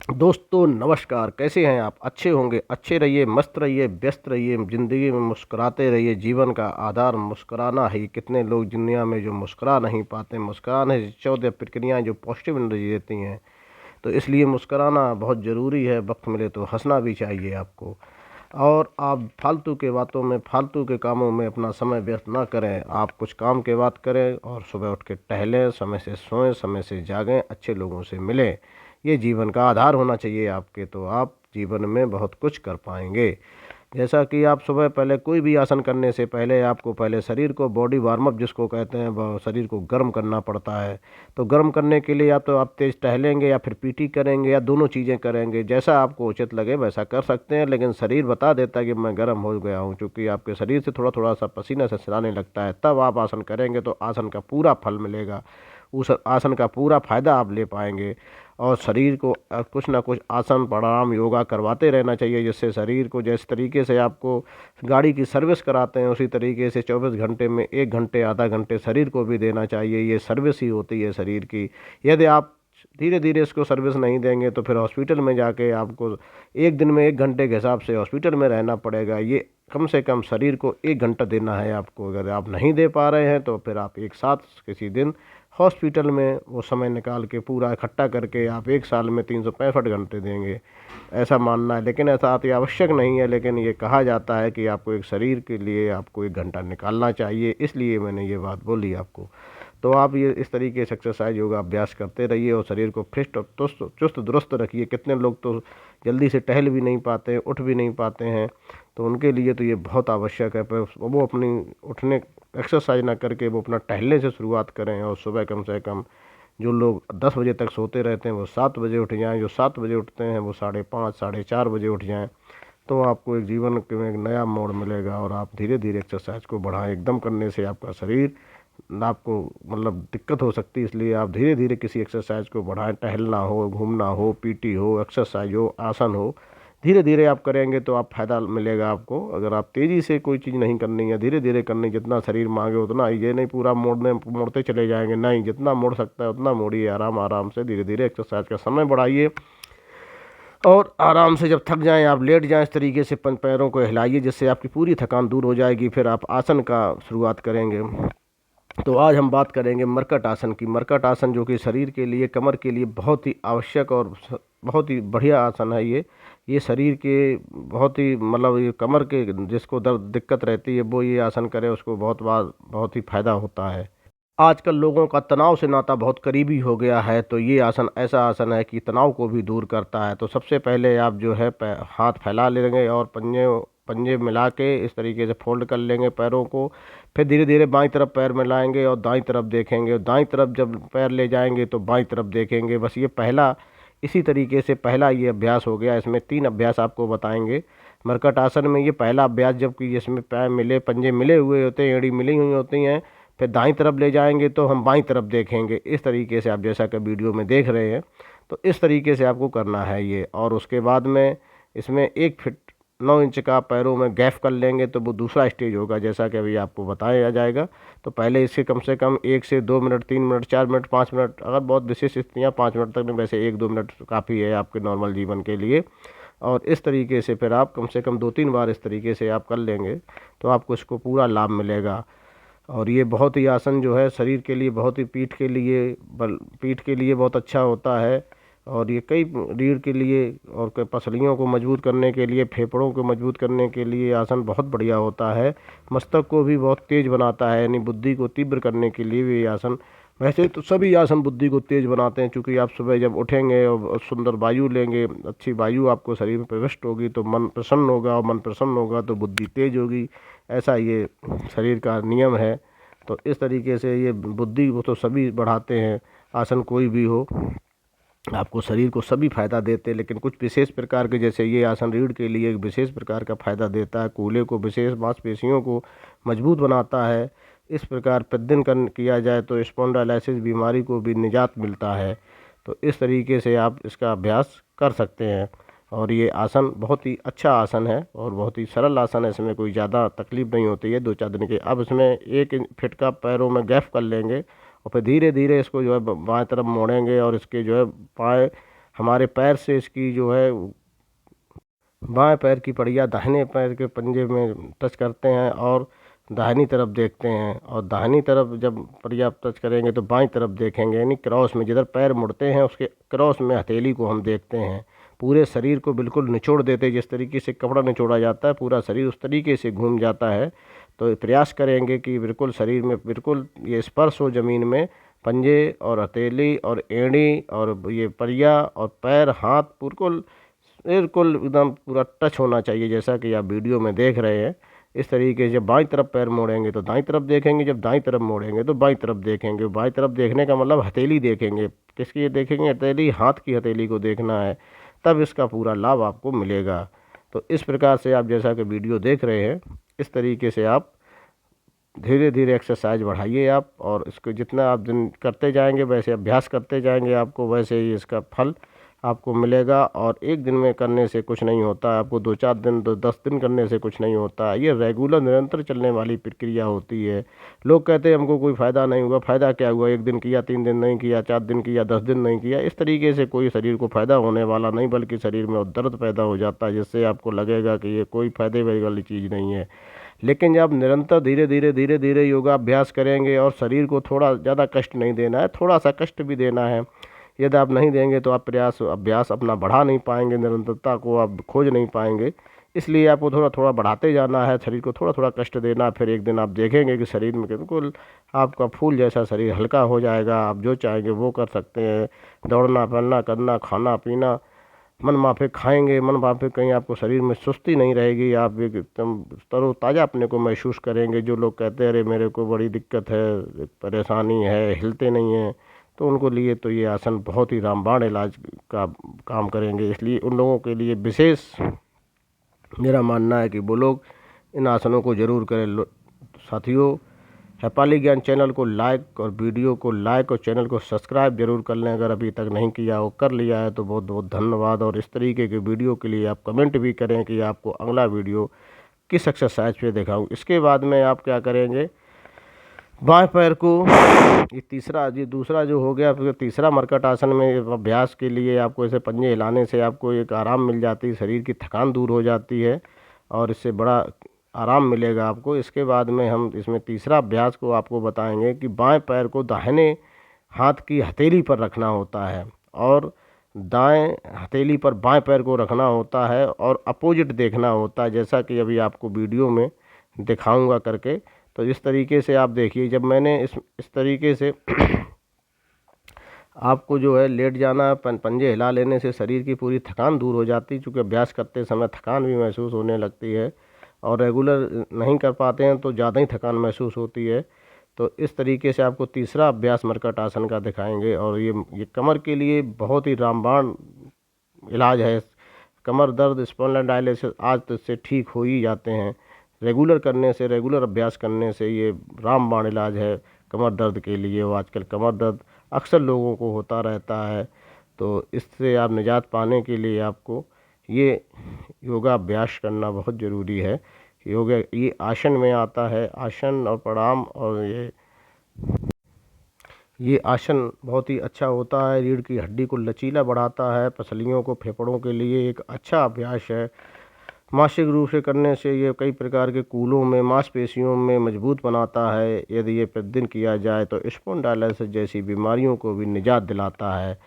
दोस्तों नमस्कार, कैसे हैं आप? अच्छे होंगे, अच्छे रहिए, मस्त रहिए, व्यस्त रहिए, ज़िंदगी में मुस्कुराते रहिए। जीवन का आधार मुस्कुराना है। कितने लोग दुनिया में जो मुस्कुरा नहीं पाते। मुस्कुराने से 14 प्रक्रियाएं जो पॉजिटिव एनर्जी देती हैं, तो इसलिए मुस्कुराना बहुत ज़रूरी है। वक्त मिले तो हंसना भी चाहिए आपको। और आप फालतू के बातों में, फालतू के कामों में अपना समय व्यस्त ना करें। आप कुछ काम के बात करें और सुबह उठ के टहलें, समय से सोएं, समय से जागें, अच्छे लोगों से मिलें। ये जीवन का आधार होना चाहिए आपके, तो आप जीवन में बहुत कुछ कर पाएंगे। जैसा कि आप सुबह पहले कोई भी आसन करने से पहले आपको पहले शरीर को बॉडी वार्म अप जिसको कहते हैं, वह शरीर को गर्म करना पड़ता है। तो गर्म करने के लिए या तो आप तेज़ टहलेंगे या फिर पीटी करेंगे या दोनों चीज़ें करेंगे। जैसा आपको उचित लगे वैसा कर सकते हैं, लेकिन शरीर बता देता है कि मैं गर्म हो गया हूँ, क्योंकि आपके शरीर से थोड़ा थोड़ा सा पसीना ससराने लगता है। तब आप आसन करेंगे तो आसन का पूरा फल मिलेगा, उस आसन का पूरा फ़ायदा आप ले पाएंगे। और शरीर को कुछ ना कुछ आसन प्राणायाम योगा करवाते रहना चाहिए, जिससे शरीर को जिस तरीके से आपको गाड़ी की सर्विस कराते हैं उसी तरीके से 24 घंटे में 1 घंटे आधा घंटे शरीर को भी देना चाहिए। ये सर्विस ही होती है शरीर की। यदि आप धीरे धीरे इसको सर्विस नहीं देंगे तो फिर हॉस्पिटल में जाके आपको एक दिन में 1 घंटे के हिसाब से हॉस्पिटल में रहना पड़ेगा। ये कम से कम शरीर को 1 घंटा देना है आपको। अगर आप नहीं दे पा रहे हैं तो फिर आप एक साथ किसी दिन हॉस्पिटल में वो समय निकाल के पूरा इकट्ठा करके आप एक साल में 365 घंटे देंगे, ऐसा मानना है। लेकिन ऐसा अति आवश्यक नहीं है, लेकिन ये कहा जाता है कि आपको एक शरीर के लिए आपको 1 घंटा निकालना चाहिए, इसलिए मैंने ये बात बोली आपको। तो आप ये इस तरीके से एक्सरसाइज योगा अभ्यास करते रहिए और शरीर को फिट और चुस्त चुस्त दुरुस्त रखिए। कितने लोग तो जल्दी से टहल भी नहीं पाते हैं, उठ भी नहीं पाते हैं, तो उनके लिए तो ये बहुत आवश्यक है। पर वो अपनी उठने एक्सरसाइज ना करके वो अपना टहलने से शुरुआत करें। और सुबह कम से कम जो लोग 10 बजे तक सोते रहते हैं वो 7 बजे उठ जाएं, जो 7 बजे उठते हैं वो 5:30 4:30 बजे उठ जाएं। तो आपको एक जीवन में एक नया मोड़ मिलेगा और आप धीरे धीरे एक्सरसाइज को बढ़ाएं। एकदम करने से आपका शरीर आपको मतलब दिक्कत हो सकती है, इसलिए आप धीरे धीरे किसी एक्सरसाइज को बढ़ाएं। टहलना हो, घूमना हो, पीटी हो, एक्सरसाइज हो, आसन हो, धीरे धीरे आप करेंगे तो आप फ़ायदा मिलेगा आपको। अगर आप तेज़ी से कोई चीज़ नहीं करनी है, धीरे धीरे करनी, जितना शरीर मांगे उतना ही। ये नहीं पूरा मोड़ते चले जाएंगे, नहीं, जितना मोड़ सकता है उतना मोड़िए। आराम आराम से धीरे धीरे एक्सरसाइज का समय बढ़ाइए और आराम से जब थक जाएं आप लेट जाएं, इस तरीके से पैरों को हिलाइए, जिससे आपकी पूरी थकान दूर हो जाएगी। फिर आप आसन का शुरुआत करेंगे। तो आज हम बात करेंगे मरकट आसन की। मरकट आसन जो कि शरीर के लिए, कमर के लिए बहुत ही आवश्यक और बहुत ही बढ़िया आसन है। ये शरीर के बहुत ही मतलब ये कमर के जिसको दर्द दिक्कत रहती है वो ये आसन करे, उसको बहुत बार बहुत ही फायदा होता है। आजकल लोगों का तनाव से नाता बहुत करीबी हो गया है, तो ये आसन ऐसा आसन है कि तनाव को भी दूर करता है। तो सबसे पहले आप जो है हाथ फैला लेंगे और पंजे पंजे मिला के इस तरीके से फोल्ड कर लेंगे पैरों को। फिर धीरे धीरे बाईं तरफ पैर मिलाएंगे और दाईं तरफ देखेंगे, और दाईं तरफ जब पैर ले जाएंगे तो बाईं तरफ देखेंगे। बस ये पहला, इसी तरीके से पहला ये अभ्यास हो गया। इसमें 3 अभ्यास आपको बताएंगे मरकट आसन में। ये पहला अभ्यास जबकि जिसमें पैर मिले, पंजे मिले हुए होते हैं, एड़ी मिली हुई होती हैं। फिर दाईं तरफ ले जाएंगे तो हम बाईं तरफ देखेंगे। इस तरीके से आप जैसा कि वीडियो में देख रहे हैं, तो इस तरीके से आपको करना है ये। और उसके बाद में इसमें 1 फीट 9 इंच का पैरों में गैप कर लेंगे, तो वो दूसरा स्टेज होगा, जैसा कि अभी आपको बताया जाएगा। तो पहले इससे कम से कम 1 से 2 मिनट, 3 मिनट, 4 मिनट, 5 मिनट, अगर बहुत विशेष स्थितियाँ 5 मिनट तक नहीं, वैसे 1-2 मिनट काफ़ी है आपके नॉर्मल जीवन के लिए। और इस तरीके से फिर आप कम से कम 2-3 बार इस तरीके से आप कर लेंगे तो आपको इसको पूरा लाभ मिलेगा। और ये बहुत ही आसन जो है शरीर के लिए, बहुत ही पीठ के लिए बहुत अच्छा होता है। और ये कई रीढ़ के लिए और कई पसलियों को मजबूत करने के लिए, फेफड़ों को मजबूत करने के लिए आसन बहुत बढ़िया होता है। मस्तक को भी बहुत तेज बनाता है, यानी बुद्धि को तीव्र करने के लिए भी ये आसन। वैसे तो सभी आसन बुद्धि को तेज बनाते हैं, क्योंकि आप सुबह जब उठेंगे और सुंदर वायु लेंगे, अच्छी वायु आपको शरीर में प्रविष्ट होगी तो मन प्रसन्न होगा, और मन प्रसन्न होगा तो बुद्धि तेज होगी। ऐसा ये शरीर का नियम है। तो इस तरीके से ये बुद्धि वो तो सभी बढ़ाते हैं, आसन कोई भी हो, आपको शरीर को सभी फायदा देते हैं। लेकिन कुछ विशेष प्रकार के, जैसे ये आसन रीढ़ के लिए एक विशेष प्रकार का फायदा देता है, कूल्हे को, विशेष मांसपेशियों को मजबूत बनाता है। इस प्रकार प्रतिदिन किया जाए तो स्पॉन्डिलाइटिस बीमारी को भी निजात मिलता है। तो इस तरीके से आप इसका अभ्यास कर सकते हैं। और ये आसन बहुत ही अच्छा आसन है और बहुत ही सरल आसन है, इसमें कोई ज़्यादा तकलीफ नहीं होती है 2-4 दिन के। अब इसमें 1 फीट का पैरों में गैप कर लेंगे और फिर धीरे धीरे इसको जो है बाएं तरफ मोड़ेंगे और इसके जो है पाए हमारे पैर से इसकी जो है बाएं पैर की पहिया दाहिने पैर के पंजे में टच करते हैं और दाहिनी तरफ देखते हैं, और दाहिनी तरफ जब पहिया टच करेंगे तो बाईं तरफ देखेंगे, यानी क्रॉस में जिधर पैर मुड़ते हैं उसके क्रॉस में हथेली को हम देखते हैं। पूरे शरीर को बिल्कुल निचोड़ देते हैं, जिस तरीके से कपड़ा निचोड़ा जाता है पूरा शरीर उस तरीके से घूम जाता है। तो प्रयास करेंगे कि बिल्कुल शरीर में बिल्कुल ये स्पर्श हो ज़मीन में, पंजे और हथेली और एड़ी और ये पहिया और पैर हाथ बिल्कुल बिल्कुल एकदम पूरा टच होना चाहिए, जैसा कि आप वीडियो में देख रहे हैं। इस तरीके से जब बाईं तरफ पैर मोड़ेंगे तो दाईं तरफ देखेंगे, जब दाईं तरफ मोड़ेंगे तो बाईं तरफ देखेंगे। बाईं तरफ देखने का मतलब हथेली देखेंगे, किसकी देखेंगे? हथेली, हाथ की हथेली को देखना है, तब इसका पूरा लाभ आपको मिलेगा। तो इस प्रकार से आप जैसा कि वीडियो देख रहे हैं, इस तरीके से आप धीरे धीरे एक्सरसाइज बढ़ाइए आप, और इसको जितना आप दिन करते जाएंगे, वैसे अभ्यास करते जाएंगे, आपको वैसे ही इसका फल आपको मिलेगा। और एक दिन में करने से कुछ नहीं होता, आपको 2-4 दिन 10 दिन करने से कुछ नहीं होता। ये रेगुलर निरंतर चलने वाली प्रक्रिया होती है। लोग कहते हैं हमको कोई फ़ायदा नहीं हुआ। फ़ायदा क्या हुआ? 1 दिन किया, 3 दिन नहीं किया, 4 दिन किया, 10 दिन नहीं किया, इस तरीके से कोई शरीर को फ़ायदा होने वाला नहीं, बल्कि शरीर में दर्द पैदा हो जाता है, जिससे आपको लगेगा कि ये कोई फ़ायदे वाली चीज़ नहीं है। लेकिन जब निरंतर धीरे धीरे योगाभ्यास करेंगे, और शरीर को थोड़ा ज़्यादा कष्ट नहीं देना है, थोड़ा सा कष्ट भी देना है। यदि आप नहीं देंगे तो आप अभ्यास अपना बढ़ा नहीं पाएंगे, निरंतरता को आप खोज नहीं पाएंगे। इसलिए आपको थोड़ा थोड़ा बढ़ाते जाना है, शरीर को थोड़ा थोड़ा कष्ट देना है। फिर एक दिन आप देखेंगे कि शरीर में बिल्कुल आपका फूल जैसा शरीर हल्का हो जाएगा। आप जो चाहेंगे वो कर सकते हैं, दौड़ना फिरना करना, खाना पीना मन माफिक खाएंगे, मन माफिक, कहीं आपको शरीर में सुस्ती नहीं रहेगी, आप एकदम तरोताज़ा अपने को महसूस करेंगे। जो लोग कहते हैं अरे मेरे को बड़ी दिक्कत है, परेशानी है, हिलते नहीं हैं, तो उनको लिए तो ये आसन बहुत ही रामबाण इलाज का काम करेंगे। इसलिए उन लोगों के लिए विशेष मेरा मानना है कि वो लोग इन आसनों को ज़रूर करें। साथियों, हैपाली ज्ञान चैनल को लाइक और वीडियो को लाइक और चैनल को सब्सक्राइब जरूर कर लें। अगर अभी तक नहीं किया हो, कर लिया है तो बहुत बहुत धन्यवाद। और इस तरीके के वीडियो के लिए आप कमेंट भी करें कि आपको अगला वीडियो किस एक्सरसाइज पे दिखाऊं। इसके बाद में आप क्या करेंगे? बाएं पैर को ये दूसरा जो हो गया, फिर तीसरा मरकट आसन में अभ्यास के लिए आपको ऐसे पंजे हिलाने से आपको एक आराम मिल जाती है, शरीर की थकान दूर हो जाती है और इससे बड़ा आराम मिलेगा आपको। इसके बाद में हम इसमें तीसरा अभ्यास को आपको बताएंगे कि बाएं पैर को दाहिने हाथ की हथेली पर रखना होता है, और दाएं हथेली पर बाएं पैर को रखना होता है, और अपोजिट देखना होता है, जैसा कि अभी आपको वीडियो में दिखाऊंगा करके। तो इस तरीके से आप देखिए, जब मैंने इस तरीके से आपको जो है लेट जाना है, पंजे हिला लेने से शरीर की पूरी थकान दूर हो जाती है, क्योंकि अभ्यास करते समय थकान भी महसूस होने लगती है, और रेगुलर नहीं कर पाते हैं तो ज़्यादा ही थकान महसूस होती है। तो इस तरीके से आपको तीसरा अभ्यास मरकट आसन का दिखाएंगे, और ये कमर के लिए बहुत ही रामबाण इलाज है। कमर दर्द, स्पॉन्डिलोलिसिस आज तो इससे ठीक हो ही जाते हैं। रेगुलर करने से, रेगुलर अभ्यास करने से ये रामबाण इलाज है कमर दर्द के लिए। वो आजकल कमर दर्द अक्सर लोगों को होता रहता है, तो इससे आप निजात पाने के लिए आपको ये योगा अभ्यास करना बहुत ज़रूरी है। योगा ये आसन में आता है, आसन और प्राणायाम, और ये आसन बहुत ही अच्छा होता है, रीढ़ की हड्डी को लचीला बढ़ाता है, पसलियों को, फेफड़ों के लिए एक अच्छा अभ्यास है। मानसिक रूप से करने से ये कई प्रकार के कूलों में, मांसपेशियों में मजबूत बनाता है। यदि ये प्रतिदिन किया जाए तो स्पॉन्डिलोसिस जैसी बीमारियों को भी निजात दिलाता है।